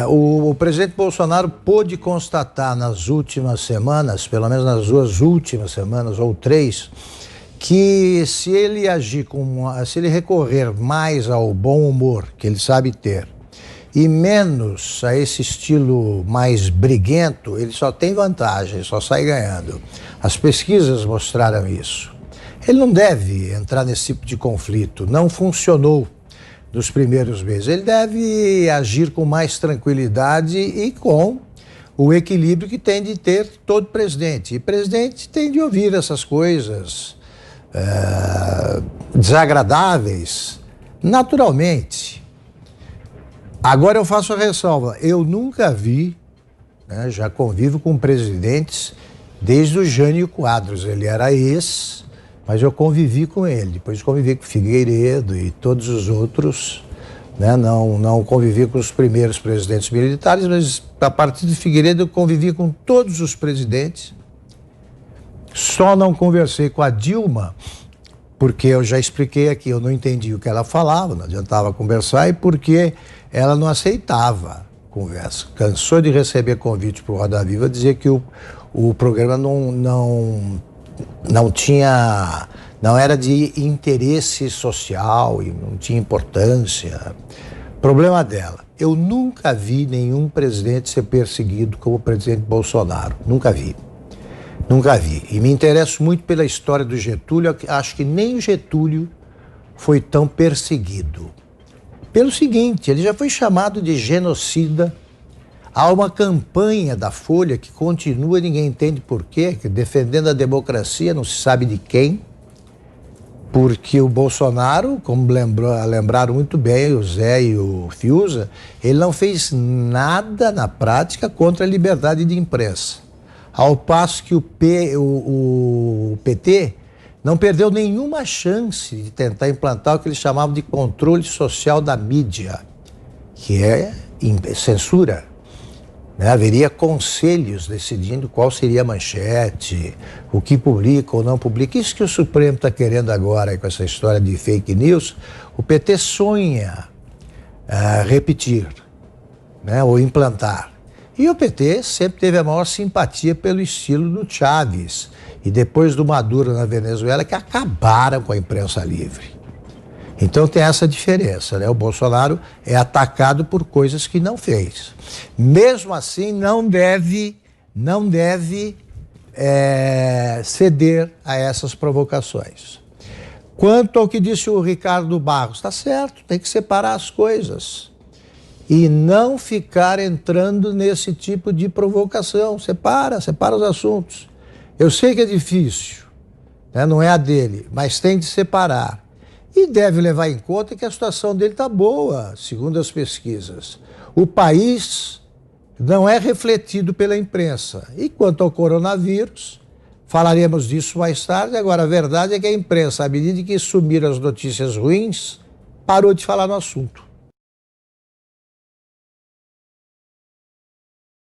O presidente Bolsonaro pôde constatar nas últimas semanas, pelo menos nas duas últimas semanas ou três, que se ele se ele recorrer mais ao bom humor que ele sabe ter e menos a esse estilo mais briguento, ele só tem vantagem, só sai ganhando. As pesquisas mostraram isso. Ele não deve entrar nesse tipo de conflito, não funcionou nos primeiros meses. Ele deve agir com mais tranquilidade e com o equilíbrio que tem de ter todo presidente. E presidente tem de ouvir essas coisas desagradáveis, naturalmente. Agora eu faço a ressalva, eu nunca vi, já convivo com presidentes desde o Jânio Quadros, ele era mas eu convivi com ele, depois convivi com Figueiredo e todos os outros, não convivi com os primeiros presidentes militares, mas a partir de Figueiredo eu convivi com todos os presidentes, só não conversei com a Dilma, porque eu já expliquei aqui, eu não entendi o que ela falava, não adiantava conversar, e porque ela não aceitava conversa. Cansou de receber convite para o Roda Viva, dizer que o programa não era de interesse social e não tinha importância. Problema dela. Eu nunca vi nenhum presidente ser perseguido como o presidente Bolsonaro. Nunca vi. Nunca vi. E me interesso muito pela história do Getúlio. Acho que nem o Getúlio foi tão perseguido. Pelo seguinte, ele já foi chamado de genocida. Há uma campanha da Folha que continua, ninguém entende por quê, defendendo a democracia, não se sabe de quem, porque o Bolsonaro, como lembraram muito bem o Zé e o Fiuza, ele não fez nada na prática contra a liberdade de imprensa. Ao passo que o PT não perdeu nenhuma chance de tentar implantar o que eles chamavam de controle social da mídia, que é censura. Haveria conselhos decidindo qual seria a manchete, o que publica ou não publica. Isso que o Supremo está querendo agora com essa história de fake news, o PT sonha repetir, ou implantar. E o PT sempre teve a maior simpatia pelo estilo do Chávez e depois do Maduro na Venezuela, que acabaram com a imprensa livre. Então tem essa diferença, O Bolsonaro é atacado por coisas que não fez. Mesmo assim, não deve ceder a essas provocações. Quanto ao que disse o Ricardo Barros, está certo, tem que separar as coisas e não ficar entrando nesse tipo de provocação. Separa os assuntos. Eu sei que é difícil, não é a dele, mas tem de separar. E deve levar em conta que a situação dele está boa, segundo as pesquisas. O país não é refletido pela imprensa. E quanto ao coronavírus, falaremos disso mais tarde. Agora, a verdade é que a imprensa, à medida que sumiram as notícias ruins, parou de falar no assunto.